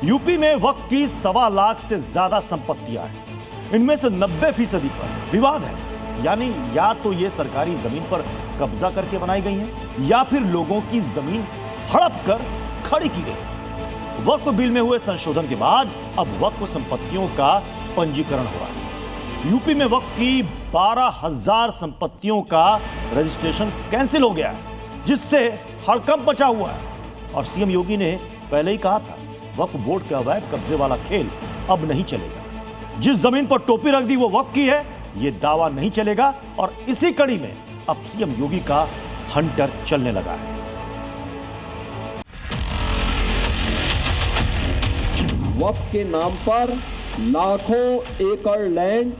UP में वक्फ की 1.25 लाख से ज्यादा संपत्तियां हैं। इनमें से 90% पर विवाद है, यानी या तो ये सरकारी जमीन पर कब्जा करके बनाई गई हैं या फिर लोगों की जमीन हड़प कर खड़ी की गई। वक्फ बिल में हुए संशोधन के बाद अब वक्फ संपत्तियों का पंजीकरण हो रहा है। यूपी में वक्फ की 12,000 संपत्तियों का रजिस्ट्रेशन कैंसिल हो गया है, जिससे हड़कंप मचा हुआ है। और सीएम योगी ने पहले ही कहा था, वक्फ बोर्ड के अवैध कब्जे वाला खेल अब नहीं चलेगा। जिस जमीन पर टोपी रख दी वो वक्फ की है, यह दावा नहीं चलेगा। और इसी कड़ी में अब सीएम योगी का हंटर चलने लगा है। वक्फ के नाम पर लाखों एकड़ लैंड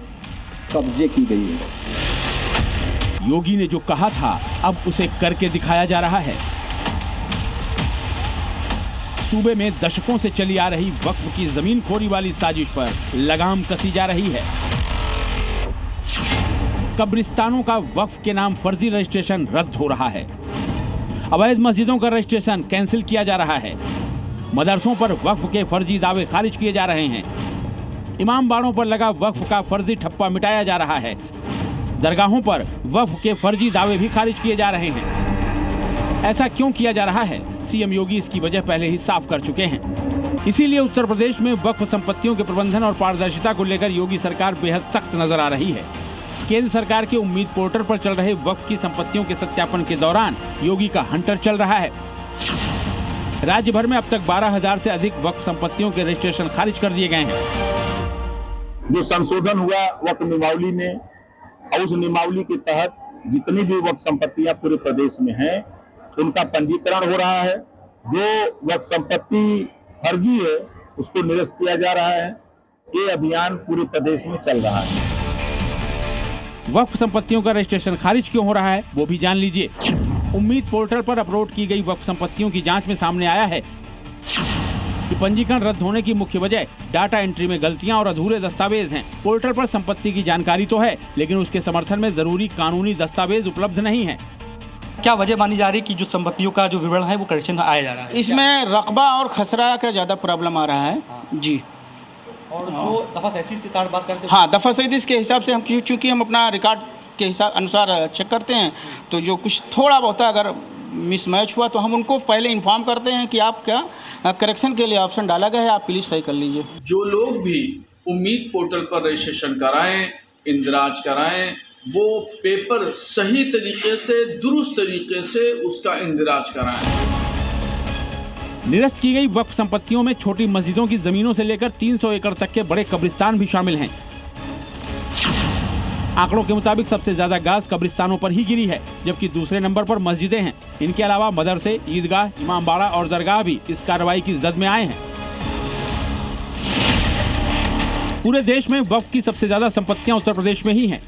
कब्जे की गई है। योगी ने जो कहा था अब उसे करके दिखाया जा रहा है। सूबे में दशकों से चली आ रही वक्फ की जमीन खोरी वाली साजिश पर लगाम कसी जा रही है। कब्रिस्तानों का वक्फ के नाम फर्जी रजिस्ट्रेशन रद्द हो रहा है। अवैध मस्जिदों का रजिस्ट्रेशन कैंसिल किया जा रहा है। मदरसों पर वक्फ के फर्जी दावे खारिज किए जा रहे हैं। इमाम बाड़ों पर लगा वक्फ का फर्जी ठप्पा मिटाया जा रहा है। दरगाहों पर वक्फ के फर्जी दावे भी खारिज किए जा रहे हैं। ऐसा क्यों किया जा रहा है? सीएम योगी इसकी वजह पहले ही साफ कर चुके हैं। इसीलिए उत्तर प्रदेश में वक्फ संपत्तियों के प्रबंधन और पारदर्शिता को लेकर योगी सरकार बेहद सख्त नजर आ रही है। केंद्र सरकार के उम्मीद पोर्टल पर चल रहे वक्फ की संपत्तियों के सत्यापन के दौरान योगी का हंटर चल रहा है। राज्य भर में अब तक 12,000 से अधिक वक्फ संपत्तियों के रजिस्ट्रेशन खारिज कर दिए गए हैं। जो संशोधन हुआ वक्फ नियमावली में, और उस नियमावली के तहत जितनी भी वक्फ संपत्तियां पूरे प्रदेश में हैं, उनका पंजीकरण हो रहा है। जो वक्फ संपत्ति फर्जी है उसको निरस्त किया जा रहा है। ये अभियान पूरे प्रदेश में चल रहा है। वक्फ संपत्तियों का रजिस्ट्रेशन खारिज क्यों हो रहा है वो भी जान लीजिए। उम्मीद पोर्टल पर अपलोड की गई वक्फ संपत्तियों की जांच में सामने आया है कि पंजीकरण रद्द होने की मुख्य वजह डाटा एंट्री में गलतियां और अधूरे दस्तावेज हैं। पोर्टल पर संपत्ति की जानकारी तो है, लेकिन उसके समर्थन में जरूरी कानूनी दस्तावेज उपलब्ध नहीं है। क्या वजह मानी जा रही है कि जो संपत्तियों का जो विवरण है वो करेक्शन आया जा रहा है? इसमें रकबा और खसरा का ज़्यादा प्रॉब्लम आ रहा है। जी। और जो दफा 37 की बात करते हैं, हाँ, दफा 37 के हिसाब से हम चूँकि हम अपना रिकॉर्ड के हिसाब अनुसार चेक करते हैं, तो जो कुछ थोड़ा बहुत अगर मिसमैच हुआ तो हम उनको पहले इन्फॉर्म करते हैं कि आप क्या करेक्शन के लिए ऑप्शन डाला गया है, आप प्लीज़ सही कर लीजिए। जो लोग भी उम्मीद पोर्टल पर रजिस्ट्रेशन कराएं, इंदिराज कराएं, वो पेपर सही तरीके से, दुरुस्त तरीके से उसका इंदिराज कराएं। निरस्त की गई वक्फ संपत्तियों में छोटी मस्जिदों की जमीनों से लेकर 300 एकड़ तक के बड़े कब्रिस्तान भी शामिल हैं। आंकड़ों के मुताबिक सबसे ज्यादा गाज कब्रिस्तानों पर ही गिरी है, जबकि दूसरे नंबर पर मस्जिदें हैं। इनके अलावा मदरसे, ईदगाह, इमामबाड़ा और दरगाह भी इस कार्रवाई की जद में आए हैं। पूरे देश में वक्फ की सबसे ज्यादा संपत्तियां उत्तर प्रदेश में ही हैं।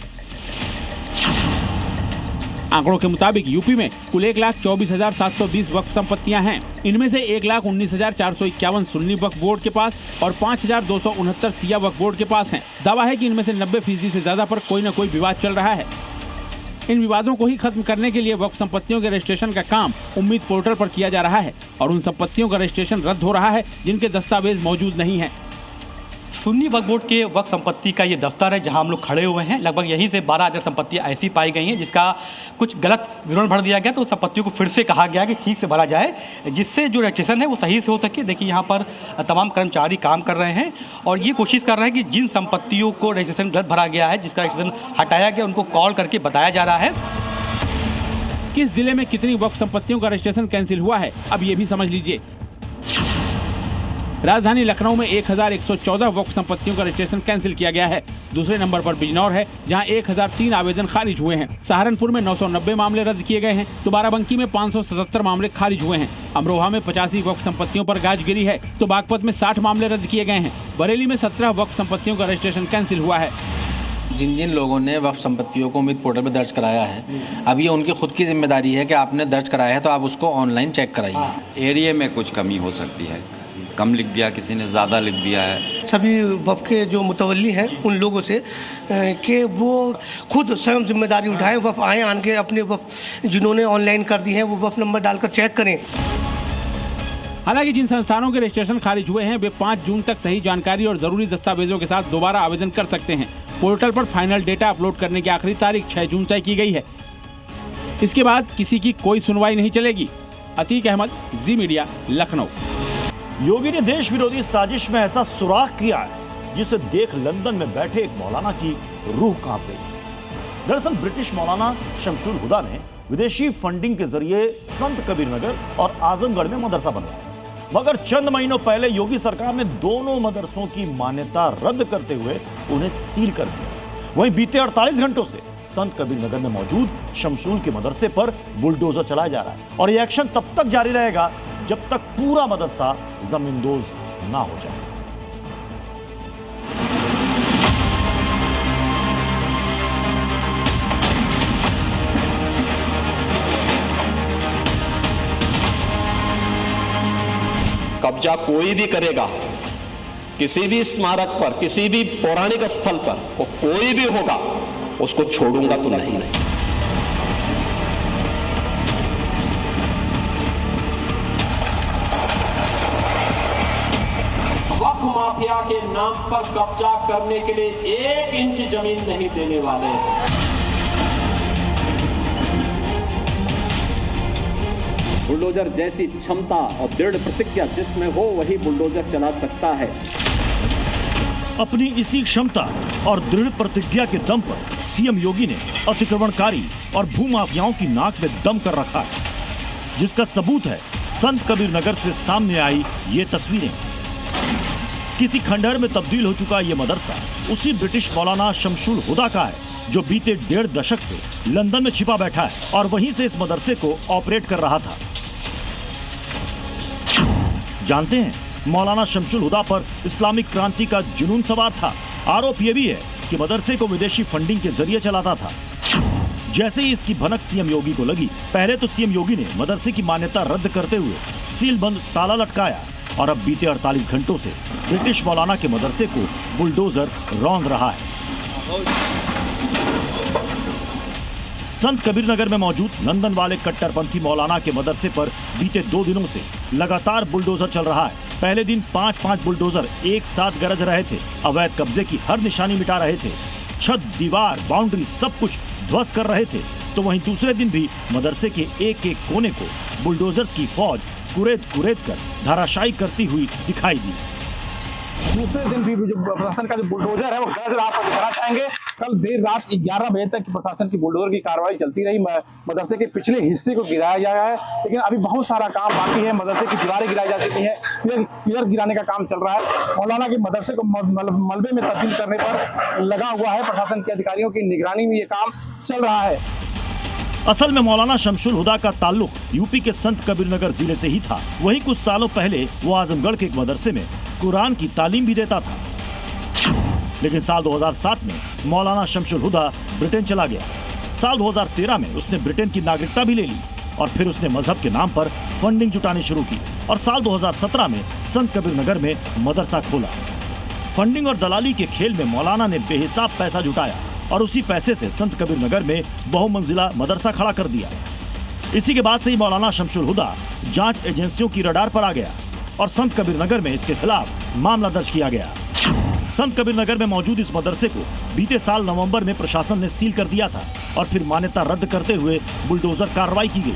आंकड़ों के मुताबिक यूपी में कुल 1,24,720 वक्फ संपत्तियां हैं। इनमें से 1,19,451 सुन्नी वक्फ बोर्ड के पास और 5,269 सिया वक्फ बोर्ड के पास हैं। दावा है कि इनमें से 90% से ज्यादा पर कोई न कोई विवाद चल रहा है। इन विवादों को ही खत्म करने के लिए वक्फ संपत्तियों के रजिस्ट्रेशन का काम उम्मीद पोर्टल पर किया जा रहा है और उन संपत्तियों का रजिस्ट्रेशन रद्द हो रहा है जिनके दस्तावेज मौजूद नहीं है। सुन्नी वक्फ बोर्ड के वक्फ संपत्ति का ये दफ्तर है जहां हम लोग खड़े हुए हैं। लगभग यहीं से 12,000 संपत्तियां ऐसी पाई गई हैं जिसका कुछ गलत विवरण भर दिया गया, तो संपत्तियों को फिर से कहा गया कि ठीक से भरा जाए, जिससे जो रजिस्ट्रेशन है वो सही से हो सके। देखिए यहाँ पर तमाम कर्मचारी काम कर रहे हैं और ये कोशिश कर रहे हैं कि जिन संपत्तियों को रजिस्ट्रेशन गलत भरा गया है, जिसका रजिस्ट्रेशन हटाया गया, उनको कॉल करके बताया जा रहा है। किस जिले में कितनी वक्फ संपत्तियों का रजिस्ट्रेशन कैंसिल हुआ है अब ये भी समझ लीजिए। राजधानी लखनऊ में 1,114 वक्फ संपत्तियों का रजिस्ट्रेशन कैंसिल किया गया है। दूसरे नंबर पर बिजनौर है जहां 1,003 आवेदन खारिज हुए हैं। सहारनपुर में 990 मामले रद्द किए गए हैं तो बाराबंकी में 577 मामले खारिज हुए हैं। अमरोहा में 85 वक्फ संपत्तियों पर गाज गिरी है तो बागपत में 60 मामले रद्द किए गए हैं। बरेली में 17 वक्फ संपत्तियों का रजिस्ट्रेशन कैंसिल हुआ है। जिन जिन लोगों ने वक्फ संपत्तियों को उम्मीद पोर्टल पर दर्ज कराया है, अब ये उनकी खुद की जिम्मेदारी है कि आपने दर्ज कराया है तो आप उसको ऑनलाइन चेक कराइए। एरिया में कुछ कमी हो सकती है, कम लिख दिया, किसी ने ज़्यादा लिख दिया है। सभी वक्फ के जो मुतवल्ली हैं उन लोगों से कि वो खुद स्वयं जिम्मेदारी उठाएं, वक्फ आए आन के अपने वक्फ जिन्होंने ऑनलाइन कर दी हैं वो वक्फ नंबर डालकर चेक करें। हालांकि जिन संस्थानों के रजिस्ट्रेशन खारिज हुए हैं वे 5 जून तक सही जानकारी और जरूरी दस्तावेजों के साथ दोबारा आवेदन कर सकते हैं। पोर्टल पर फाइनल डेटा अपलोड करने की आखिरी तारीख 6 जून तय की गई है। इसके बाद किसी की कोई सुनवाई नहीं चलेगी। अतीक अहमद, जी मीडिया, लखनऊ। योगी ने देश विरोधी साजिश में ऐसा सुराख किया है जिसे देख लंदन में बैठे एक मौलाना की रूह कांप गई। दरअसल ब्रिटिश मौलाना शमशुल हुदा ने विदेशी फंडिंग के जरिए संत कबीर नगर और आजमगढ़ में मदरसा बनवाया, मगर चंद महीनों पहले योगी सरकार ने दोनों मदरसों की मान्यता रद्द करते हुए उन्हें सील कर दिया। वहीं बीते 48 घंटों से संत कबीर नगर में मौजूद शमशुल के मदरसे पर बुलडोजर चलाया जा रहा है और यह एक्शन तब तक जारी रहेगा जब तक पूरा मदरसा जमींदोज ना हो जाए। कब्जा कोई भी करेगा किसी भी स्मारक पर, किसी भी पौराणिक स्थल पर, वो कोई भी होगा, उसको छोड़ूंगा तो नहीं। वक्फ माफिया के नाम पर कब्जा करने के लिए 1 इंच जमीन नहीं देने वाले। बुलडोजर जैसी क्षमता और दृढ़ प्रतिज्ञा जिसमें हो वही बुलडोजर चला सकता है। अपनी इसी क्षमता और दृढ़ प्रतिज्ञा के दम पर सीएम योगी ने अतिक्रमणकारी और भूमाफियाओं की नाक में दम कर रखा है, जिसका सबूत है संत कबीर नगर से सामने आई ये तस्वीरें। किसी खंडहर में तब्दील हो चुका ये मदरसा उसी ब्रिटिश मौलाना शमशुल हुदा का है जो बीते 1.5 दशक से लंदन में छिपा बैठा है और वहीं से इस मदरसे को ऑपरेट कर रहा था। जानते हैं, मौलाना शमशुल हुदा पर इस्लामिक क्रांति का जुनून सवार था। आरोप यह भी है कि मदरसे को विदेशी फंडिंग के जरिए चलाता था। जैसे ही इसकी भनक सीएम योगी को लगी, पहले तो सीएम योगी ने मदरसे की मान्यता रद्द करते हुए सील बंद ताला लटकाया और अब बीते 48 घंटों से ब्रिटिश मौलाना के मदरसे को बुलडोजर रौंद रहा है। संत कबीर नगर में मौजूद लंदन वाले कट्टरपंथी मौलाना के मदरसे पर बीते 2 दिनों से लगातार बुलडोजर चल रहा है। पहले दिन 5-5 बुलडोजर एक साथ गरज रहे थे, अवैध कब्जे की हर निशानी मिटा रहे थे, छत, दीवार, बाउंड्री सब कुछ ध्वस्त कर रहे थे। तो वहीं दूसरे दिन भी मदरसे के एक-एक कोने को बुलडोजर्स की फौज कुरेद कर धराशायी करती हुई दिखाई दी। दूसरे दिन भी जो प्रशासन का जो बुलडोजर है वो गरज रहा था, दिखाना चाहेंगे। कल देर रात 11 बजे तक प्रशासन की बुलडोजर की कार्रवाई चलती रही। मदरसे के पिछले हिस्से को गिराया जा रहा है, लेकिन अभी बहुत सारा काम बाकी है। मदरसे की दीवारें गिराई जा चुकी है, पिलर गिराने का काम चल रहा है। मौलाना के मदरसे को मलबे में तब्दील करने पर लगा हुआ है। प्रशासन के अधिकारियों की निगरानी में ये काम चल रहा है। असल में मौलाना शमशुल हुदा का ताल्लुक यूपी के संत कबीर नगर जिले से ही था। वहीं कुछ सालों पहले वो आजमगढ़ के एक मदरसे में कुरान की तालीम भी देता था। लेकिन साल 2007 में मौलाना शमशुल हुदा ब्रिटेन चला गया। साल 2013 में उसने ब्रिटेन की नागरिकता भी ले ली और फिर उसने मजहब के नाम पर फंडिंग जुटानी शुरू की और साल 2017 में संत कबीर नगर में मदरसा खोला। फंडिंग और दलाली के खेल में मौलाना ने बेहिसाब पैसा जुटाया और उसी पैसे से संत कबीर नगर में बहुमंजिला मदरसा खड़ा कर दिया। इसी के बाद से ही मौलाना शमशुल हुदा जांच एजेंसियों की रडार पर आ गया और संत कबीर नगर में इसके खिलाफ मामला दर्ज किया गया। संत कबीर नगर में मौजूद इस मदरसे को बीते साल नवंबर में प्रशासन ने सील कर दिया था और फिर मान्यता रद्द करते हुए बुलडोजर कार्रवाई की गई।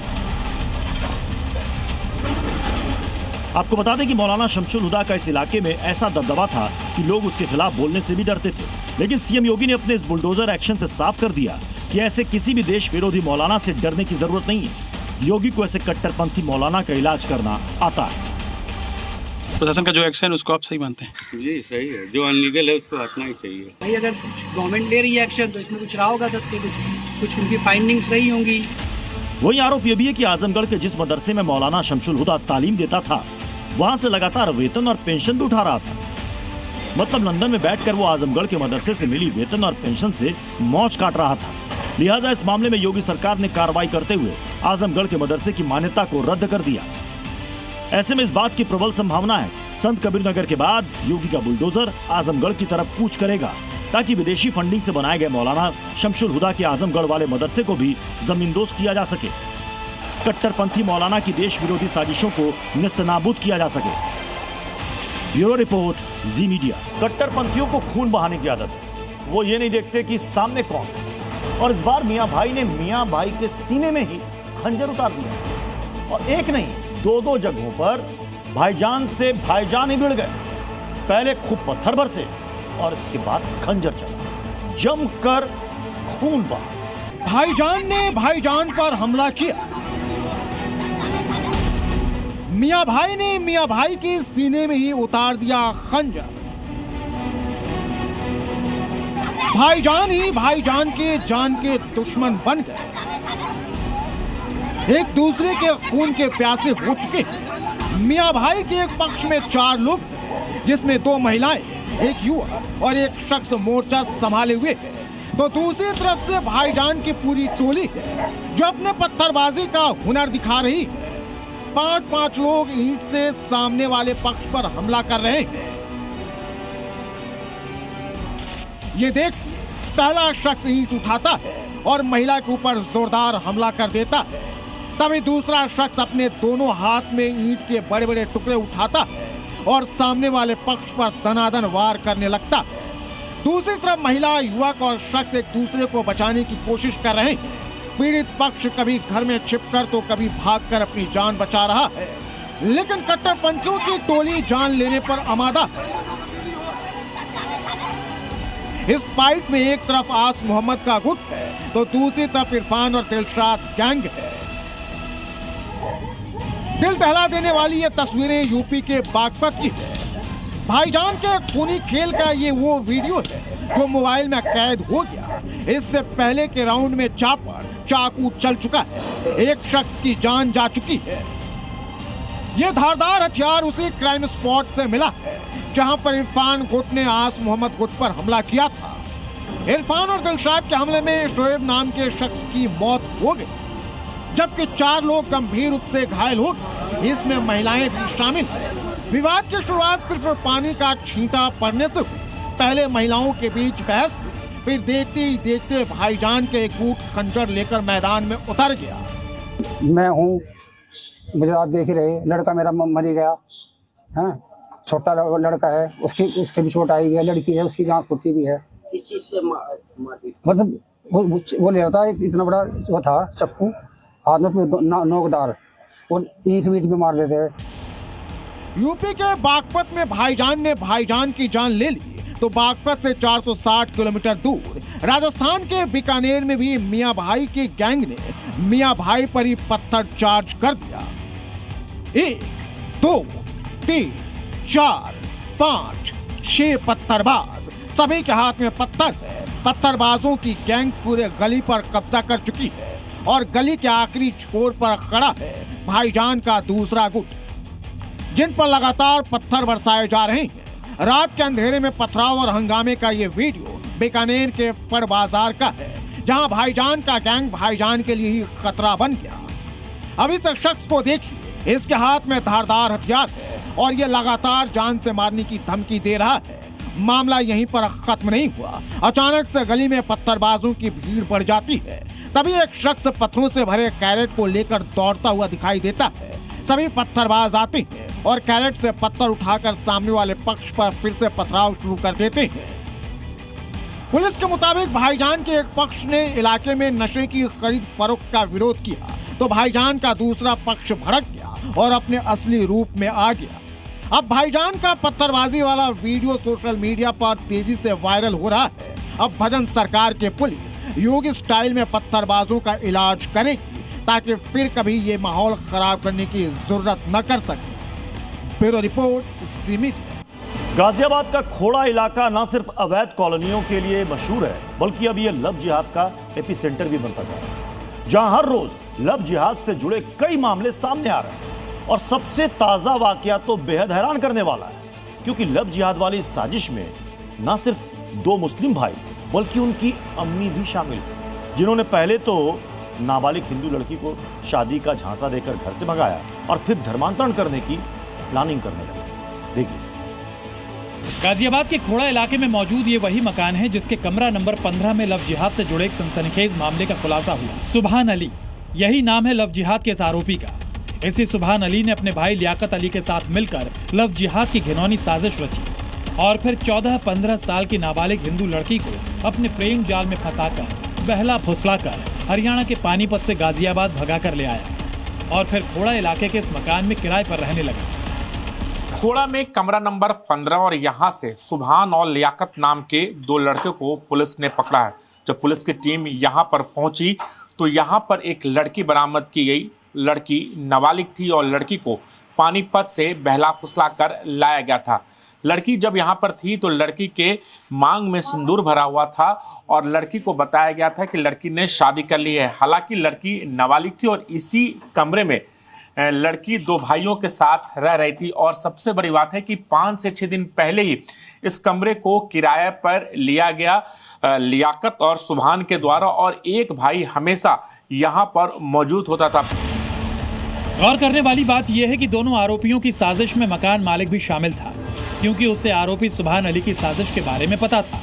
आपको बता दें कि मौलाना शमशुल हुदा का इस इलाके में ऐसा दबदबा था कि लोग उसके खिलाफ बोलने से भी डरते थे। लेकिन सीएम योगी ने अपने इस बुलडोजर एक्शन से साफ कर दिया कि ऐसे किसी भी देश विरोधी मौलाना से डरने की जरूरत नहीं है। योगी को ऐसे कट्टरपंथी मौलाना का इलाज करना आता है। प्रशासन का जो एक्शन उसको आप सही मानते हैं? जी सही है, जो अनलीगल है उसको हटना ही चाहिए। भाई अगर गवर्नमेंट ले रही है एक्शन तो इसमें कुछ रहा होगा, कुछ उनकी फाइंडिंग्स रही होंगी। वही आरोप यह भी है कि आजमगढ़ के जिस मदरसे में मौलाना शमशुल हुदा तालीम देता था वहां से लगातार वेतन और पेंशन भी उठा रहा था। मतलब लंदन में बैठकर वो आजमगढ़ के मदरसे से मिली वेतन और पेंशन से मौज काट रहा था। लिहाजा इस मामले में योगी सरकार ने कार्रवाई करते हुए आजमगढ़ के मदरसे की मान्यता को रद्द कर दिया। ऐसे में इस बात की प्रबल संभावना है संत कबीर नगर के बाद योगी का बुलडोजर आजमगढ़ की तरफ कूच करेगा ताकि विदेशी फंडिंग से बनाए गए मौलाना शमशुल हुदा के आजमगढ़ वाले मदरसे को भी जमींदोज किया जा सके। कट्टरपंथी मौलाना की देश विरोधी साजिशों को नेस्तनाबूद किया जा सके। ब्यूरो रिपोर्ट, जी मीडिया। कट्टरपंथियों को खून बहाने की आदत है, वो ये नहीं देखते कि सामने कौन है। और इस बार मियां भाई ने मियां भाई के सीने में ही खंजर उतार दिया, और एक नहीं 2-2 जगहों पर भाईजान से भाईजान ही भिड़ गए। पहले खूब पत्थर बरसे और इसके बाद खंजर चला, जमकर खून बहा। भाईजान ने भाईजान पर हमला किया। मियां भाई ने मियां भाई के सीने में ही उतार दिया खंजर। भाईजान ही भाईजान के जान के दुश्मन बन गए। एक दूसरे के खून के प्यासे हो चुके। मियां भाई के एक पक्ष में 4 लोग, जिसमें 2 महिलाएं, एक युवक और एक शख्स मोर्चा संभाले हुए है, तो दूसरी तरफ से भाईजान की पूरी टोली है जो अपने पत्थरबाजी का हुनर दिखा रही है। 5-5 लोग ईंट से सामने वाले पक्ष पर हमला कर रहे हैं। ये देख पहला शख्स ईंट उठाता है और महिला के ऊपर जोरदार हमला कर देता है। तभी दूसरा शख्स अपने दोनों हाथ में ईंट के बड़े बड़े टुकड़े उठाता है और सामने वाले पक्ष पर दनादन वार करने लगता है। दूसरी तरफ महिला, युवक और शख्स एक दूसरे को बचाने की कोशिश कर रहे हैं। पीड़ित पक्ष कभी घर में छिपकर तो कभी भागकर अपनी जान बचा रहा है, लेकिन कट्टरपंथियों की टोली जान लेने पर आमादा है। इस फाइट में एक तरफ आस मोहम्मद का गुट है तो दूसरी तरफ इरफान और दिलशाद गैंग है। दिल दहला देने वाली ये तस्वीरें यूपी के बागपत की है। भाईजान के खूनी खेल का ये वो वीडियो है जो मोबाइल में कैद हो गया। इससे पहले के राउंड में चापड़ चाकू चल चुका है, एक शख्स की जान जा चुकी है। ये धारदार हथियार उसी क्राइम स्पॉट से मिला है जहां पर इरफान गुट ने आस मोहम्मद गुट पर हमला किया था। इरफान और दिलशाद के हमले में शोएब नाम के शख्स की मौत हो गई, जबकि 4 लोग गंभीर रूप से घायल हो गए। इसमें महिलाएं भी शामिल हैं। विवाद की शुरुआत सिर्फ पानी का छींटा पड़ने से हुई। पहले महिलाओं के बीच बहस, फिर देखते ही देखते भाईजान के एक गुट खंजर लेकर मैदान में उतर गया। मैं हूँ, मुझे आप देख ही रहे, लड़का मेरा मर गया है, छोटा लड़का है, उसके भी चोट आई है, लड़की है उसकी आँख फुटी भी है। किस चीज से मतलब वो ले रहा था, एक इतना बड़ा वो था चक्कू, हाथ में नोकदार, और ईंट वीट में मार देते हैं। यूपी के बागपत में भाईजान ने भाईजान की जान ले ली तो बागपत से 460 किलोमीटर दूर राजस्थान के बीकानेर में भी मियां भाई की गैंग ने मियां भाई पर ही पत्थर चार्ज कर दिया। 1, 2, 3, 4, 5, 6 पत्थरबाज, सभी के हाथ में पत्थर है। पत्थरबाजों की गैंग पूरे गली पर कब्जा कर चुकी है और गली के आखिरी छोर पर खड़ा है भाईजान का दूसरा गुट, जिन पर लगातार पत्थर बरसाए जा रहे हैं। रात के अंधेरे में पथराव और हंगामे का ये वीडियो बीकानेर के फड़ बाजार का है, जहां भाईजान का गैंग भाईजान के लिए ही खतरा बन गया। अब इस शख्स को देखिए, इसके हाथ में धारदार हथियार है और ये लगातार जान से मारने की धमकी दे रहा है। मामला यहीं पर खत्म नहीं हुआ। अचानक से गली में पत्थरबाजों की भीड़ बढ़ जाती है। तभी एक शख्स पत्थरों से भरे कैरेट को लेकर दौड़ता हुआ दिखाई देता है। सभी पत्थरबाज आते हैं और कैरेट से पत्थर उठाकर सामने वाले पक्ष पर फिर से पथराव शुरू कर देते हैं। पुलिस के मुताबिक भाईजान के एक पक्ष ने इलाके में नशे की खरीद फरोख्त का विरोध किया तो भाईजान का दूसरा पक्ष भड़क गया और अपने असली रूप में आ गया। अब भाईजान का पत्थरबाजी वाला वीडियो सोशल मीडिया पर तेजी से वायरल हो रहा है। अब भजन सरकार के पुलिस योगी स्टाइल में पत्थरबाजों का इलाज करेगी ताकि फिर कभी ये माहौल खराब करने की जरूरत न कर सके। ब्यूरो रिपोर्ट, जी मीडिया। गाजियाबाद का खोड़ा इलाका न सिर्फ अवैध कॉलोनियों के लिए मशहूर है, बल्कि अब यह लव जिहाद का एपिसेंटर भी बनता जा रहा है, जहां हर रोज लव जिहाद से जुड़े कई मामले सामने आ रहे हैं। और सबसे ताजा वाकया तो बेहद हैरान करने वाला है, क्योंकि लव जिहाद वाली साजिश में न सिर्फ 2 मुस्लिम भाई बल्कि उनकी अम्मी भी शामिल है, जिन्होंने पहले तो नाबालिग हिंदू लड़की को शादी का झांसा देकर घर से भगाया और फिर धर्मांतरण करने की प्लानिंग करने लगे। देखिए, गाजियाबाद के खोड़ा इलाके में मौजूद ये वही मकान है जिसके कमरा नंबर 15 में लव जिहाद से जुड़े एक सनसनीखेज मामले का खुलासा हुआ। सुभान अली यही नाम है लव जिहाद के इस आरोपी का। इसी सुभान अली ने अपने भाई लियाकत अली के साथ मिलकर लव जिहाद की घिनौनी साजिश रची और फिर 14-15 साल की नाबालिग हिंदू लड़की को अपने प्रेम जाल में फंसाकर बहला फुसलाकर हरियाणा के पानीपत से गाजियाबाद भगा कर ले आया और फिर खोड़ा इलाके के इस मकान में किराए पर रहने लगा। खोड़ा में कमरा नंबर 15 और यहाँ से सुभान और लियाकत नाम के 2 लड़के को पुलिस ने पकड़ा है। जब पुलिस की टीम यहाँ पर पहुंची तो यहाँ पर एक लड़की बरामद की गई। लड़की नाबालिग थी और लड़की को पानीपत से बहला फुसला कर लाया गया था। लड़की जब यहाँ पर थी तो लड़की के मांग में सिंदूर भरा हुआ था और लड़की को बताया गया था कि लड़की ने शादी कर ली है। हालांकि लड़की नाबालिग थी और इसी कमरे में लड़की 2 भाइयों के साथ रह रही थी। और सबसे बड़ी बात है कि 5 से 6 दिन पहले ही इस कमरे को किराए पर लिया गया लियाकत और सुभान के द्वारा और एक भाई हमेशा यहाँ पर मौजूद होता था। गौर करने वाली बात यह है कि दोनों आरोपियों की साजिश में मकान मालिक भी शामिल था, क्योंकि उसे आरोपी सुभान अली की साजिश के बारे में पता था।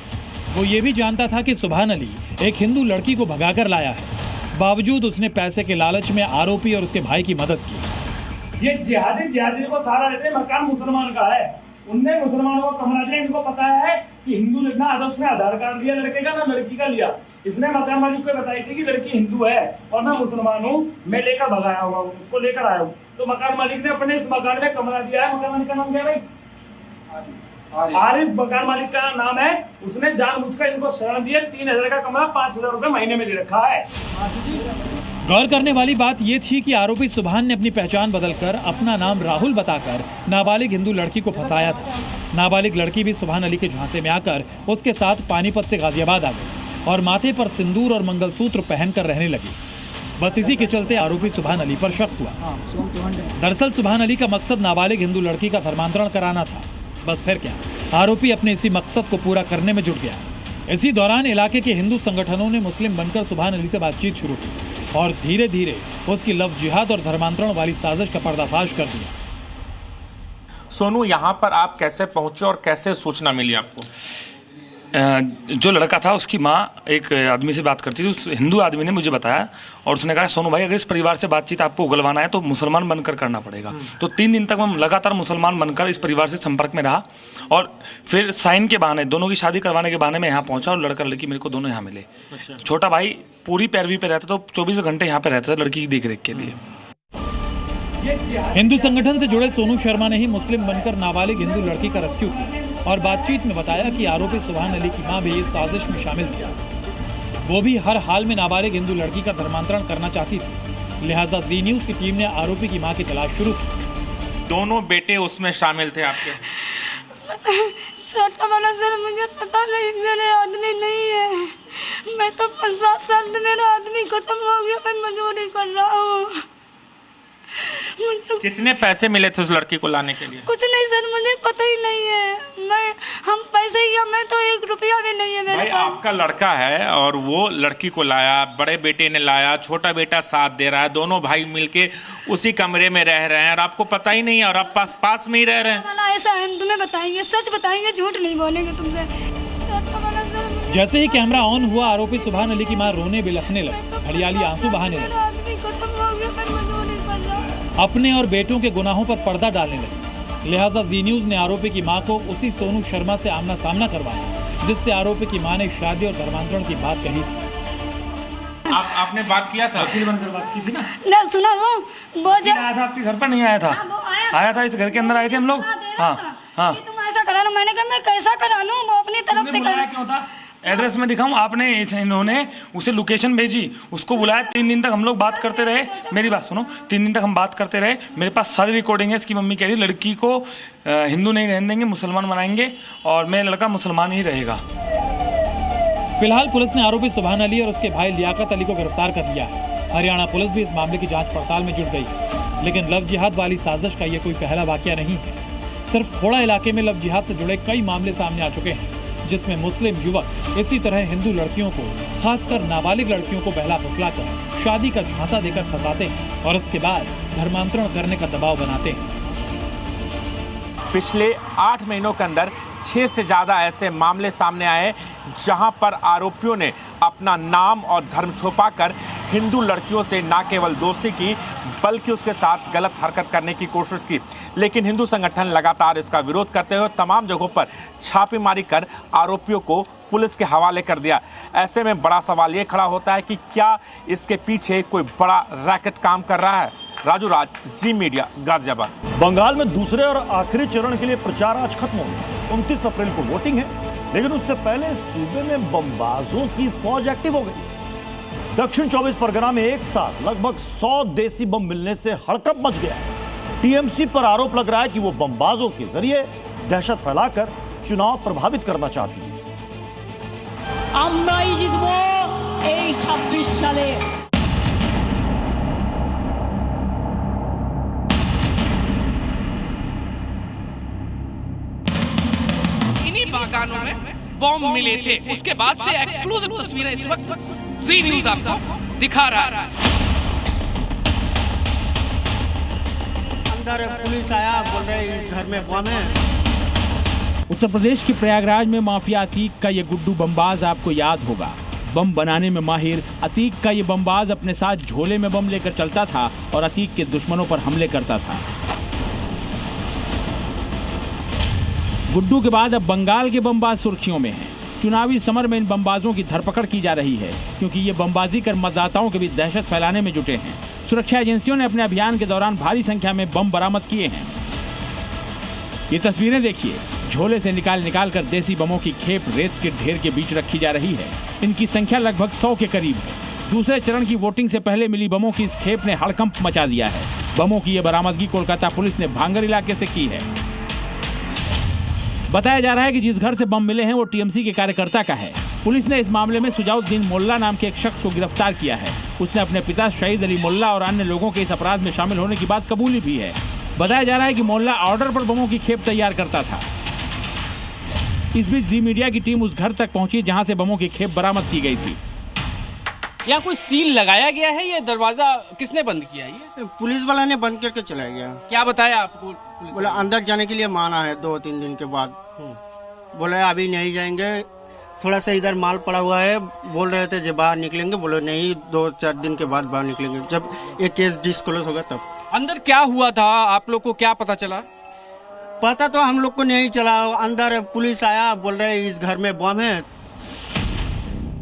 वो ये भी जानता था कि सुभान अली एक हिंदू लड़की को भगाकर लाया है। बावजूद उसने पैसे के लालच में आरोपी और उसके भाई की मदद की। ये जिहादी को सहारा देते, मकान मुसलमान का है, उनने मुसलमानों को कमरा दिया। इनको पता है कि हिंदू लिखना आता, उसने आधार कार्ड दिया लड़के का, ना लड़की का लिया। इसने मकान मालिक को बताई थी कि लड़की हिंदू है और मैं मुसलमान हूँ, मैं लेकर भगाया हुआ हूँ, उसको लेकर आया हूँ। तो मकान मालिक ने अपने इस मकान में कमरा दिया है। मकान मालिक का नाम क्या है भाई? आरिफ मकान मालिक का नाम है। उसने जानबूझकर इनको शरण दिए। 3000 का कमरा 5000 रुपए महीने में दे रखा है। गौर करने वाली बात यह थी कि आरोपी सुभान ने अपनी पहचान बदलकर अपना नाम राहुल बताकर नाबालिग हिंदू लड़की को फंसाया था। नाबालिग लड़की भी सुभान अली के झांसे में आकर उसके साथ पानीपत से गाजियाबाद आ गई और माथे पर सिंदूर और मंगलसूत्र पहनकर रहने लगी। बस इसी के चलते आरोपी सुभान अली पर शक हुआ। दरअसल सुभान अली का मकसद नाबालिग हिंदू लड़की का धर्मांतरण कराना था। बस फिर क्या, आरोपी अपने इसी मकसद को पूरा करने में जुट गया। इसी दौरान इलाके के हिंदू संगठनों ने मुस्लिम बनकर सुभान अली से बातचीत शुरू की और धीरे धीरे उसकी लव जिहाद और धर्मांतरण वाली साजिश का पर्दाफाश कर दिया। सोनू, यहाँ पर आप कैसे पहुंचे और कैसे सूचना मिली आपको? जो लड़का था उसकी माँ एक आदमी से बात करती थी। उस हिंदू आदमी ने मुझे बताया और उसने कहा, सोनू भाई, अगर इस परिवार से बातचीत आपको उगलवाना है तो मुसलमान बनकर करना पड़ेगा। तो 3 दिन तक मैं लगातार मुसलमान बनकर इस परिवार से संपर्क में रहा और फिर साइन के बहाने, दोनों की शादी करवाने के बहाने मैं यहाँ पहुँचा और लड़का लड़की मेरे को दोनों यहाँ मिले। छोटा भाई पूरी पैरवी पे रहता, तो 24 घंटे यहाँ पे रहता था लड़की की देखरेख के लिए। हिंदू संगठन से जुड़े सोनू शर्मा ने ही मुस्लिम बनकर नाबालिग हिंदू लड़की का रेस्क्यू किया और बातचीत में बताया कि आरोपी सुभान अली की मां भी इस साजिश में शामिल थी। वो भी हर हाल में नाबालिग हिंदू लड़की का धर्मांतरण करना चाहती थी। लिहाजा जी न्यूज की टीम ने आरोपी की मां की तलाश शुरू की। दोनों बेटे उसमें शामिल थे आपके? छोटा बड़ा सर, मुझे पता नहीं, मेरे आदमी नहीं है। मैं तो 5-7 साल से मेरा आदमी खत्म हो गया, मैं मजदूरी कर रहा हूँ। कितने पैसे मिले थे उस लड़की को लाने के लिए? कुछ नहीं सर, मुझे पता ही नहीं है। हम पैसे या मैं तो 1 रुपया भी नहीं है मेरे भाई। पास। आपका लड़का है और वो लड़की को लाया, बड़े बेटे ने लाया, छोटा बेटा साथ दे रहा है, दोनों भाई मिलके उसी कमरे में रह रहे हैं और आपको पता ही नहीं है और आप पास में ही रह रहे हैं। ऐसा है, हम तुम्हें बताएंगे, सच बताएंगे, झूठ नहीं बोलेंगे तुमसे। जैसे ही कैमरा ऑन हुआ, आरोपी सुभान अली की मां रोने बिलखने लगी, हरियाली आंसू बहाने लगी, अपने और बेटों के गुनाहों पर पर्दा डालने लगी। लिहाजा जी न्यूज ने आरोपी की मां को उसी सोनू शर्मा से आमना सामना करवाया, जिससे आरोपी की मां ने शादी और धर्मांतरण की बात कही थी। आपने बात किया था? वकील बनकर बात की थी ना? ना सुना आया था आपके घर पर? नहीं आया था? आया था, इस घर के अंदर आए थे हम लोग। हाँ, तुम ऐसा करा लो। मैंने कहा मैं कैसा करा लूं, वो अपनी तरफ से कर। एड्रेस में दिखाऊं? आपने, इन्होंने उसे लोकेशन भेजी, उसको बुलाया। 3 दिन तक हम लोग बात करते रहे। मेरी बात सुनो, 3 दिन तक हम बात करते रहे। मेरे पास सारी रिकॉर्डिंग है। इसकी मम्मी कह रही लड़की को हिंदू नहीं रहने देंगे, मुसलमान बनाएंगे और मेरा लड़का मुसलमान ही रहेगा। फिलहाल पुलिस ने आरोपी सुभान अली और उसके भाई लियाकत अली को गिरफ्तार कर लिया है। हरियाणा पुलिस भी इस मामले की जांच पड़ताल में जुट गई है। लेकिन लव जिहाद वाली साजिश का यह कोई पहला वाकया नहीं है। सिर्फ खोड़ा इलाके में लव जिहाद से जुड़े कई मामले सामने आ चुके हैं, जिसमें मुस्लिम युवक इसी तरह हिंदू लड़कियों को, खासकर नाबालिग लड़कियों को बहला फुसलाकर शादी का झांसा देकर फंसाते हैं और इसके बाद धर्मांतरण करने का दबाव बनाते हैं। पिछले 8 महीनों के अंदर 6 से ज़्यादा ऐसे मामले सामने आए जहां पर आरोपियों ने अपना नाम और धर्म छुपाकर हिंदू लड़कियों से न केवल दोस्ती की बल्कि उसके साथ गलत हरकत करने की कोशिश की। लेकिन हिंदू संगठन लगातार इसका विरोध करते हुए तमाम जगहों पर छापेमारी कर आरोपियों को पुलिस के हवाले कर दिया। ऐसे में बड़ा सवाल ये खड़ा होता है कि क्या इसके पीछे कोई बड़ा रैकेट काम कर रहा है। राजू राज, जी मीडिया, गाजियाबाद। बंगाल में दूसरे और आखिरी चरण के लिए प्रचार आज खत्म हो गया। 29 अप्रैल को वोटिंग है, लेकिन उससे पहले सूबे में बमबाजों की फौज एक्टिव हो गई। दक्षिण 24 परगना में एक साथ लगभग 100 देसी बम मिलने से हड़कंप मच गया है। टीएमसी पर आरोप लग रहा है कि वो बमबाजों के जरिए दहशत फैलाकर चुनाव प्रभावित करना चाहती है। আমরাই জিতবো এই 26 সালে। इन्हीं बागानों में बम मिले थे। उसके बाद से एक्सक्लूसिव तस्वीरें इस वक्त जी न्यूज आपको दिखा रहा है। अंदर पुलिस आया, बोल रहे इस घर में बम है। उत्तर प्रदेश के प्रयागराज में माफिया अतीक का ये गुड्डू बमबाज आपको याद होगा। बम बनाने में माहिर अतीक का ये बमबाज अपने साथ झोले में बम लेकर चलता था और अतीक के दुश्मनों पर हमले करता था। गुड्डू के बाद अब बंगाल के बमबाज सुर्खियों में हैं। चुनावी समर में इन बमबाजों की धरपकड़ की जा रही है, क्योंकि ये बमबाजी कर मतदाताओं के बीच दहशत फैलाने में जुटे हैं। सुरक्षा एजेंसियों ने अपने अभियान के दौरान भारी संख्या में बम बरामद किए हैं। ये तस्वीरें देखिए, झोले से निकाल कर देसी बमों की खेप रेत के ढेर के बीच रखी जा रही है। इनकी संख्या लगभग 100 के करीब है। दूसरे चरण की वोटिंग से पहले मिली बमों की इस खेप ने हड़कंप मचा दिया है। बमों की यह बरामदगी कोलकाता पुलिस ने भांगर इलाके से की है। बताया जा रहा है कि जिस घर से बम मिले हैं वो टीएमसी के कार्यकर्ता का है। पुलिस ने इस मामले में सुजाउद्दीन मोल्ला नाम के एक शख्स को गिरफ्तार किया है। उसने अपने पिता शहीद अली मोल्ला और अन्य लोगों के इस अपराध में शामिल होने की बात कबूली भी है। बताया जा रहा है कि मोल्ला ऑर्डर पर बमों की खेप तैयार करता था। इस बीच जी मीडिया की टीम उस घर तक पहुंची जहां से बमों की खेप बरामद की गई थी। यहाँ कोई सील लगाया गया है, ये दरवाजा किसने बंद किया है? ये पुलिस वाला ने बंद करके चला गया। क्या बताया आपको? बोला अंदर जाने के लिए माना है 2-3 दिन के बाद। बोले अभी नहीं जाएंगे, थोड़ा सा इधर माल पड़ा हुआ है। बोल रहे थे जब बाहर निकलेंगे, बोले नहीं 2-4 दिन के बाद बाहर निकलेंगे, जब ये केस डिस्क्लोज होगा तब। अंदर क्या हुआ था, आप लोग को क्या पता चला? पता तो हम लोग को नहीं चला। अंदर पुलिस आया, बोल रहे इस घर में बम है।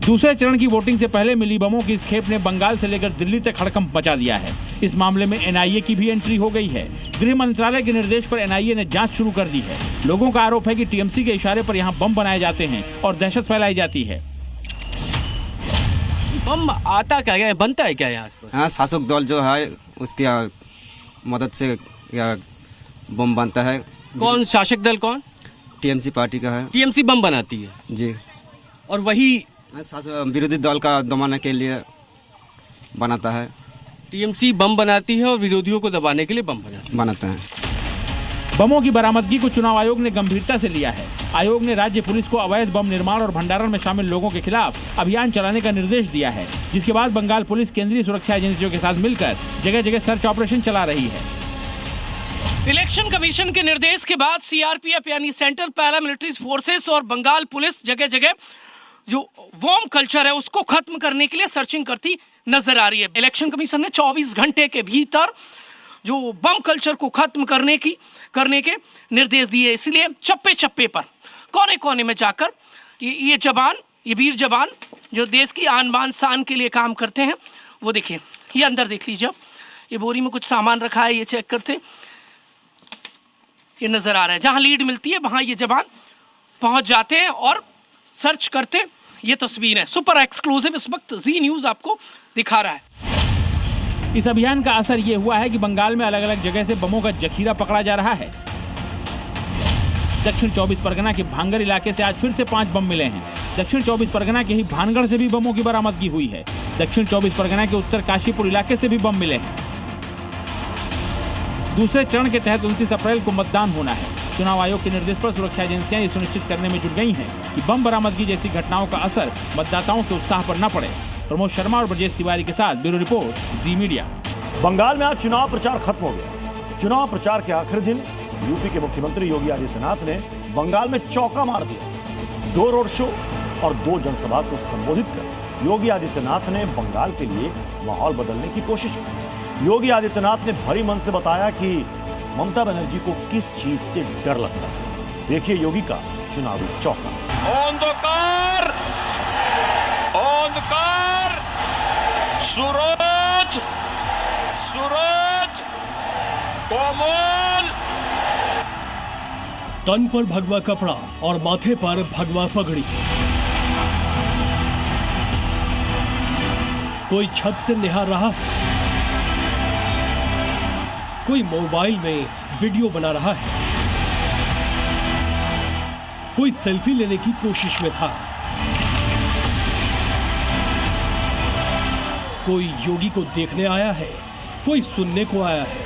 दूसरे चरण की वोटिंग से पहले मिली बमों की इस खेप ने बंगाल से लेकर दिल्ली तक हड़कंप मचा दिया है। इस मामले में एनआईए की भी एंट्री हो गई है। गृह मंत्रालय के निर्देश पर एनआईए ने जांच शुरू कर दी है। लोगों का आरोप है कि टीएमसी के इशारे पर यहां बम बनाए जाते हैं और दहशत फैलाई जाती है। बम आता क्या है, बनता है क्या यहाँ? हाँ, शासक दल जो है उसकी मदद से बम बनता है। कौन शासक दल? कौन? टीएमसी पार्टी का है। टीएमसी बम बनाती है जी, और वही विरोधी दल का दबाने के लिए बनाता है। टीएमसी बम बनाती है और विरोधियों को दबाने के लिए बम बनाता है। बमों की बरामदगी को चुनाव आयोग ने गंभीरता से लिया है। आयोग ने राज्य पुलिस को अवैध बम निर्माण और भंडारण में शामिल लोगों के खिलाफ अभियान चलाने का निर्देश दिया है, जिसके बाद बंगाल पुलिस केंद्रीय सुरक्षा एजेंसियों के साथ मिलकर जगह जगह सर्च ऑपरेशन चला रही है। इलेक्शन कमीशन के निर्देश के बाद सीआरपीएफ यानी सेंट्रल पैरामिलिट्री फोर्सेस और बंगाल पुलिस जगह जगह जो वॉर्म कल्चर है उसको खत्म करने के लिए सर्चिंग करती नजर आ रही है। इलेक्शन कमीशन ने 24 घंटे के भीतर जो बम कल्चर को खत्म करने के निर्देश दिए। इसलिए चप्पे चप्पे पर कोने कोने में जाकर ये वीर जवान जो देश की आन बान शान के लिए काम करते हैं, वो देखिए, ये अंदर देख लीजिए। ये बोरी में कुछ सामान रखा है, ये चेक करते, ये नजर आ रहा है। जहां लीड मिलती है वहां ये जवान पहुंच जाते हैं और सर्च करते। ये तस्वीर है सुपर एक्सक्लूसिव, इस वक्त जी न्यूज आपको दिखा रहा है। इस अभियान का असर ये हुआ है कि बंगाल में अलग अलग जगह से बमों का जखीरा पकड़ा जा रहा है। दक्षिण 24 परगना के भांगर इलाके से आज फिर से 5 बम मिले हैं। दक्षिण 24 परगना के ही भानगढ़ से भी बमों की बरामदगी हुई है। दक्षिण 24 परगना के उत्तर काशीपुर इलाके से भी बम मिले हैं। दूसरे चरण के तहत 29 अप्रैल को मतदान होना है। चुनाव आयोग के निर्देश पर सुरक्षा एजेंसियां ये सुनिश्चित करने में जुट गई हैं कि बम बरामदगी जैसी घटनाओं का असर मतदाताओं के उत्साह पर न पड़े। प्रमोद शर्मा और ब्रजेश तिवारी के साथ ब्यूरो रिपोर्ट, जी मीडिया। बंगाल में आज चुनाव प्रचार खत्म हो गया। चुनाव प्रचार के आखिरी दिन यूपी के मुख्यमंत्री योगी आदित्यनाथ ने बंगाल में चौका मार दिया। 2 रोड शो और 2 जनसभा को संबोधित कर योगी आदित्यनाथ ने बंगाल के लिए माहौल बदलने की कोशिश की। योगी आदित्यनाथ ने भरी मन से बताया कि ममता बनर्जी को किस चीज से डर लगता है। देखिए योगी का चुनावी चौका। अंधकार अंधकार सूरज सूरज कोमल। तन पर भगवा कपड़ा और माथे पर भगवा पगड़ी। कोई छत से निहार रहा है, कोई मोबाइल में वीडियो बना रहा है, कोई सेल्फी लेने की कोशिश में था, कोई योगी को देखने आया है, कोई सुनने को आया है।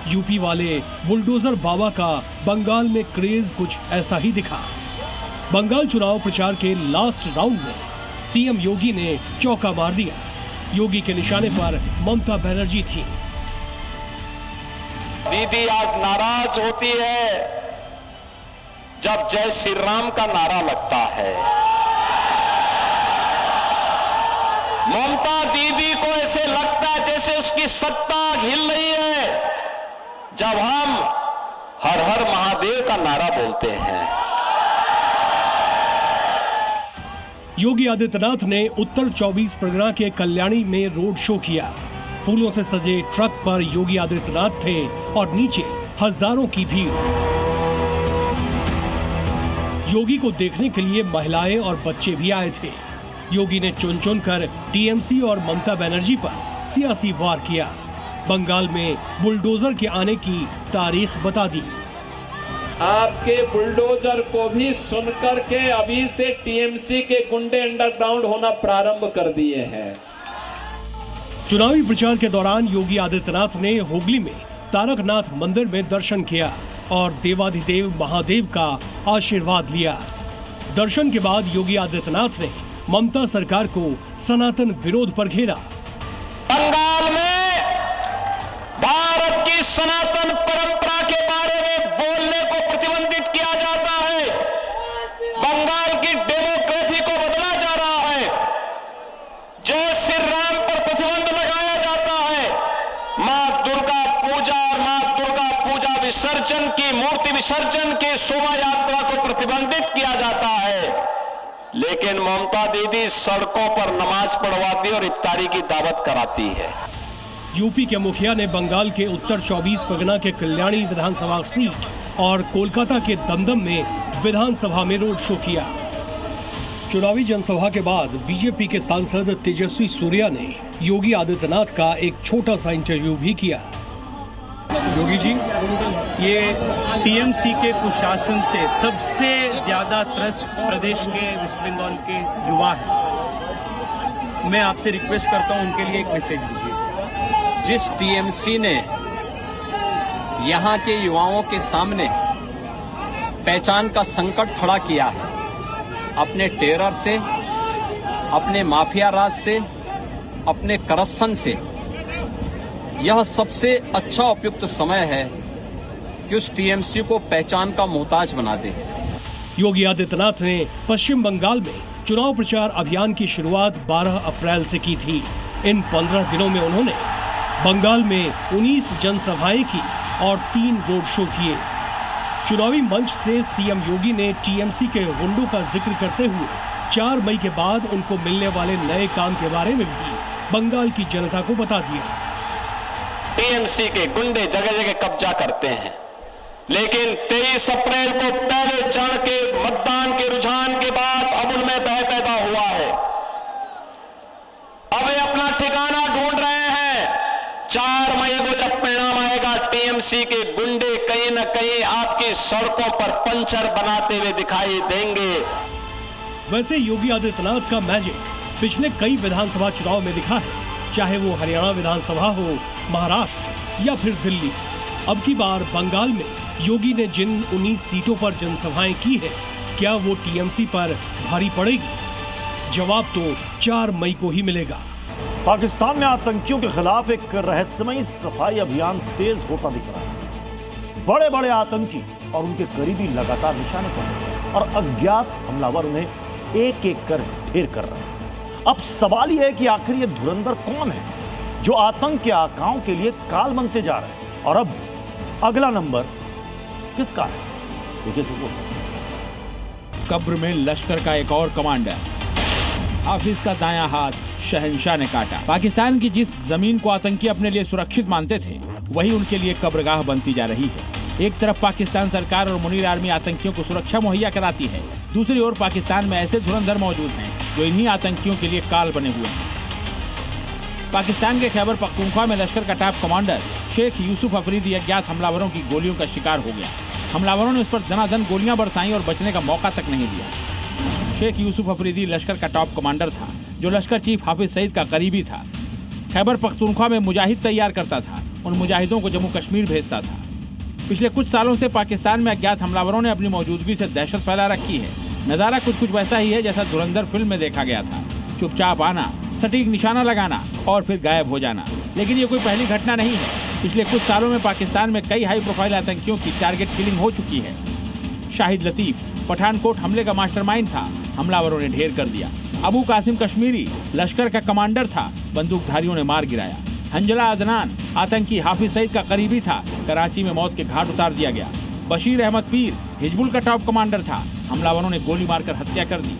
यूपी वाले बुलडोजर बाबा का बंगाल में क्रेज कुछ ऐसा ही दिखा। बंगाल चुनाव प्रचार के लास्ट राउंड में सीएम योगी ने चौका मार दिया। योगी के निशाने पर ममता बनर्जी थी। दीदी आज नाराज होती है जब जय श्री राम का नारा लगता है। ममता दीदी को ऐसे लगता है जैसे उसकी सत्ता हिल रही है जब हम हर हर महादेव का नारा बोलते हैं। योगी आदित्यनाथ ने उत्तर 24 परगना के कल्याणी में रोड शो किया। फूलों से सजे ट्रक पर योगी आदित्यनाथ थे और नीचे हजारों की भीड़। योगी को देखने के लिए महिलाएं और बच्चे भी आए थे। योगी ने चुन चुन कर टीएमसी और ममता बनर्जी पर सियासी वार किया। बंगाल में बुलडोजर के आने की तारीख बता दी। आपके बुलडोजर को भी सुनकर के अभी से टीएमसी के गुंडे अंडरग्राउंड होना प्रारंभ कर दिए हैं। चुनावी प्रचार के दौरान योगी आदित्यनाथ ने हुगली में तारकनाथ मंदिर में दर्शन किया और देवाधिदेव महादेव का आशीर्वाद लिया। दर्शन के बाद योगी आदित्यनाथ ने ममता सरकार को सनातन विरोध पर घेरा। बंगाल में भारत की सनातन परंपरा के बारे में बोलने को प्रतिबंधित किया जाता है। बंगाल की डेमोक्रेसी को बदला जा रहा है। जय श्री राम पर प्रतिबंध लगाया जाता है। मां दुर्गा पूजा और मां दुर्गा पूजा विसर्जन की मूर्ति विसर्जन की शोभा यात्रा को प्रतिबंधित किया जाता है। लेकिन ममता दीदी सड़कों पर नमाज पढ़वाती और इफ्तारी की दावत कराती है। यूपी के मुखिया ने बंगाल के उत्तर 24 परगना के कल्याणी विधानसभा सीट और कोलकाता के दमदम में विधानसभा में रोड शो किया। चुनावी जनसभा के बाद बीजेपी के सांसद तेजस्वी सूर्या ने योगी आदित्यनाथ का एक छोटा सा इंटरव्यू भी किया। योगी जी, ये टीएमसी के कुशासन से सबसे ज्यादा त्रस्त प्रदेश के वेस्ट बंगाल के युवा हैं। मैं आपसे रिक्वेस्ट करता हूं उनके लिए एक मैसेज दीजिए। जिस टीएमसी ने यहाँ के युवाओं के सामने पहचान का संकट खड़ा किया है, अपने टेरर से, अपने माफिया राज से, अपने करप्शन से, यह सबसे अच्छा उपयुक्त समय है कि उस टीएमसी को पहचान का मोहताज बना दे। योगी आदित्यनाथ ने पश्चिम बंगाल में चुनाव प्रचार अभियान की शुरुआत 12 अप्रैल से की थी। इन 15 दिनों में उन्होंने बंगाल में 19 जनसभाएं की और 3 रोड शो किए। चुनावी मंच से सीएम योगी ने टीएमसी के गुंडों का जिक्र करते हुए 4 मई के बाद उनको मिलने वाले नए काम के बारे में भी बंगाल की जनता को बता दिया। टीएमसी के गुंडे जगह जगह कब्जा करते हैं, लेकिन 23 अप्रैल को पहले चरण के मतदान के रुझान के बाद अब उनमें भय पैदा हुआ है। अब वे अपना ठिकाना ढूंढ रहे हैं। 4 मई को जब परिणाम आएगा, टीएमसी के गुंडे कहीं न कहीं आपकी सड़कों पर पंचर बनाते हुए दिखाई देंगे। वैसे योगी आदित्यनाथ का मैजिक पिछले कई विधानसभा चुनाव में दिखा है, चाहे वो हरियाणा विधानसभा हो, महाराष्ट्र या फिर दिल्ली। अब की बार बंगाल में योगी ने जिन 19 सीटों पर जनसभाएं की है, क्या वो टीएमसी पर भारी पड़ेगी? जवाब तो 4 मई को ही मिलेगा। पाकिस्तान में आतंकियों के खिलाफ एक रहस्यमयी सफाई अभियान तेज होता दिख रहा है। बड़े बड़े आतंकी और उनके करीबी लगातार निशाने पर हैं और अज्ञात हमलावर उन्हें एक एक कर ढेर कर रहे हैं। अब सवाल यह है कि आखिर ये धुरंधर कौन है जो आतंक के आकाओं के लिए काल बनते जा रहे हैं, और अब अगला नंबर किसका है? देखिए कब्र में लश्कर का एक और कमांडर, हाफिज का दायां हाथ शहंशाह ने काटा। पाकिस्तान की जिस जमीन को आतंकी अपने लिए सुरक्षित मानते थे, वही उनके लिए कब्रगाह बनती जा रही है। एक तरफ पाकिस्तान सरकार और मुनीर आर्मी आतंकियों को सुरक्षा मुहैया कराती है, दूसरी ओर पाकिस्तान में ऐसे धुरंधर मौजूद हैं जो इन्हीं आतंकियों के लिए काल बने हुए हैं। पाकिस्तान के खैबर पख्तूनख्वा में लश्कर का टॉप कमांडर शेख यूसुफ अफरीदी अज्ञात हमलावरों की गोलियों का शिकार हो गया। हमलावरों ने उस पर दनादन गोलियां बरसाई और बचने का मौका तक नहीं दिया। शेख यूसुफ अफरीदी लश्कर का टॉप कमांडर था, जो लश्कर चीफ हाफिज सईद का करीबी था। खैबर पख्तूनख्वा में मुजाहिद तैयार करता था, उन मुजाहिदों को जम्मू कश्मीर भेजता था। पिछले कुछ सालों से पाकिस्तान में अज्ञात हमलावरों ने अपनी मौजूदगी से दहशत फैला रखी है। नज़ारा कुछ वैसा ही है जैसा धुरंधर फिल्म में देखा गया था। चुपचाप आना, सटीक निशाना लगाना और फिर गायब हो जाना। लेकिन ये कोई पहली घटना नहीं है। पिछले कुछ सालों में पाकिस्तान में कई हाई प्रोफाइल आतंकियों की टारगेट किलिंग हो चुकी है। शाहिद लतीफ पठानकोट हमले का मास्टरमाइंड था, हमलावरों ने ढेर कर दिया। अबू कासिम कश्मीरी लश्कर का कमांडर था, बंदूकधारियों ने मार गिराया। हंजला अदनान आतंकी हाफिज सईद का करीबी था, कराची में मौत के घाट उतार दिया गया। बशीर अहमद पीर हिजबुल का टॉप कमांडर था, हमलावरों ने गोली मारकर हत्या कर दी।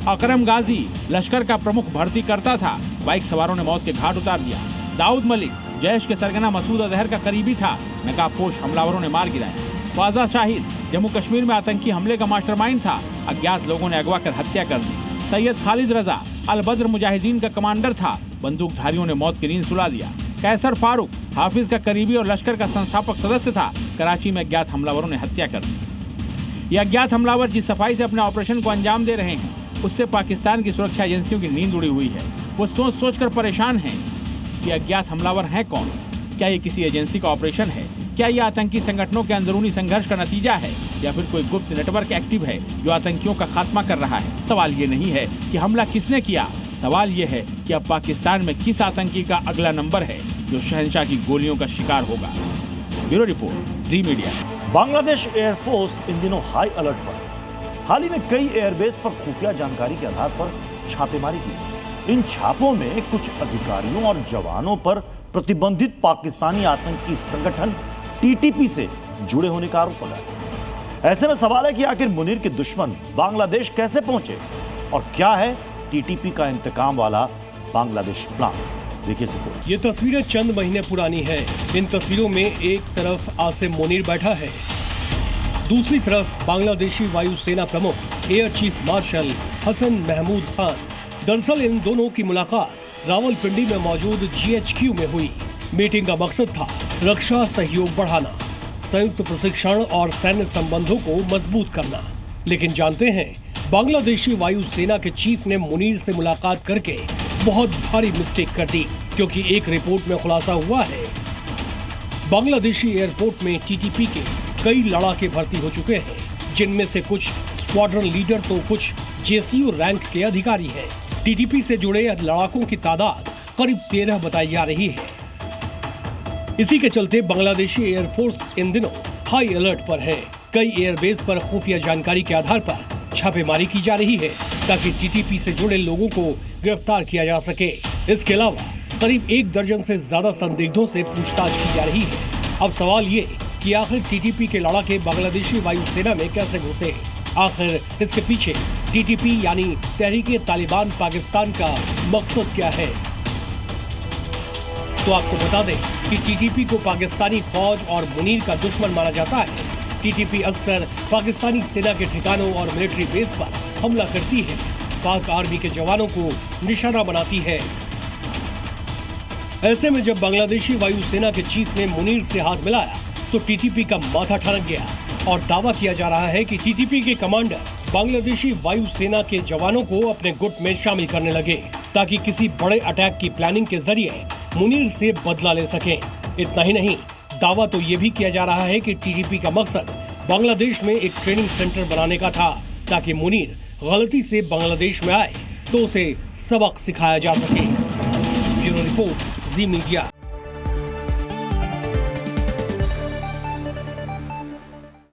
अकरम गाजी लश्कर का प्रमुख भर्ती करता था, बाइक सवारों ने मौत के घाट उतार दिया। दाऊद मलिक जैश के सरगना मसूद अजहर का करीबी था, नकाबपोश हमलावरों ने मार गिराया। ख्वाजा शाहिद जम्मू कश्मीर में आतंकी हमले का मास्टरमाइंड था, अज्ञात लोगों ने अगवा कर हत्या कर दी। सैयद खालिद रजा अल बद्र मुजाहिदीन का कमांडर था, बंदूकधारियों ने मौत की नींद सुला दिया। कैसर फारूक हाफिज का करीबी और लश्कर का संस्थापक सदस्य था, कराची में अज्ञात हमलावरों ने हत्या कर दी। ये अज्ञात हमलावर जिस सफाई से अपने ऑपरेशन को अंजाम दे रहे हैं, उससे पाकिस्तान की सुरक्षा एजेंसियों की नींद उड़ी हुई है। वो सोच सोच कर परेशान हैं कि अज्ञात हमलावर हैं कौन? क्या ये किसी एजेंसी का ऑपरेशन है? क्या ये आतंकी संगठनों के अंदरूनी संघर्ष का नतीजा है, या फिर कोई गुप्त नेटवर्क एक्टिव है जो आतंकियों का खात्मा कर रहा है? सवाल ये नहीं है कि हमला किसने किया, सवाल ये है कि अब पाकिस्तान में किस आतंकी का अगला नंबर है जो शहंशाह की गोलियों का शिकार होगा। ब्यूरो रिपोर्ट, जी मीडिया। बांग्लादेश एयरफोर्स इन दिनों हाई अलर्ट पर। हाल ही में कई एयरबेस पर खुफिया जानकारी के आधार पर छापेमारी की। इन छापों में कुछ अधिकारियों और जवानों पर प्रतिबंधित पाकिस्तानी आतंकी संगठन टीटीपी से जुड़े होने का आरोप लगा। ऐसे में सवाल है कि आखिर मुनीर के दुश्मन बांग्लादेश कैसे पहुंचे और क्या है टीटीपी का इंतकाम वाला बांग्लादेश प्लान। देखिए रिपोर्ट। ये तस्वीरें चंद महीने पुरानी है। इन तस्वीरों में एक तरफ आसिम मुनीर बैठा है, दूसरी तरफ बांग्लादेशी वायुसेना प्रमुख air chief marshal Hasan Mahmood Khan. दरअसल इन दोनों की मुलाकात रावलपिंडी में मौजूद GHQ में हुई। मीटिंग का मकसद था रक्षा सहयोग बढ़ाना, संयुक्त प्रशिक्षण और सैन्य संबंधों को मजबूत करना। लेकिन जानते हैं, बांग्लादेशी वायुसेना के चीफ ने मुनीर से मुलाकात करके बहुत भारी मिस्टेक कर दी, क्योंकि एक रिपोर्ट में खुलासा हुआ है बांग्लादेशी एयरपोर्ट में टीटीपी के कई लड़ाके भर्ती हो चुके हैं, जिनमें से कुछ स्क्वाड्रन लीडर तो कुछ JCO रैंक के अधिकारी हैं। टीटीपी से जुड़े लड़ाकों की तादाद करीब 13 बताई जा रही है। इसी के चलते बांग्लादेशी एयरफोर्स इन दिनों हाई अलर्ट पर है। कई एयरबेस पर खुफिया जानकारी के आधार पर छापेमारी की जा रही है, ताकि टीटीपी से जुड़े लोगों को गिरफ्तार किया जा सके। इसके अलावा करीब 1 दर्जन से ज्यादा संदिग्धों से पूछताछ की जा रही है। अब सवाल ये कि आखिर टीटीपी के लड़ाके बांग्लादेशी वायुसेना में कैसे घुसे? आखिर इसके पीछे टीटीपी यानी तहरीक-ए-तालिबान पाकिस्तान का मकसद क्या है? तो आपको बता दें कि टीटीपी को पाकिस्तानी फौज और मुनीर का दुश्मन माना जाता है। टीटीपी अक्सर पाकिस्तानी सेना के ठिकानों और मिलिट्री बेस पर हमला करती है, पाक आर्मी के जवानों को निशाना बनाती है। ऐसे में जब बांग्लादेशी वायुसेना के चीफ ने मुनीर से हाथ मिलाया तो टीटीपी का माथा ठनक गया और दावा किया जा रहा है कि टीटीपी के कमांडर बांग्लादेशी वायुसेना के जवानों को अपने गुट में शामिल करने लगे, ताकि किसी बड़े अटैक की प्लानिंग के जरिए मुनीर से बदला ले सकें। इतना ही नहीं, दावा तो ये भी किया जा रहा है कि टीटीपी का मकसद बांग्लादेश में एक ट्रेनिंग सेंटर बनाने का था, ताकि मुनीर गलती से बांग्लादेश में आए तो उसे सबक सिखाया जा सके। ब्यूरो रिपोर्ट, जी मीडिया।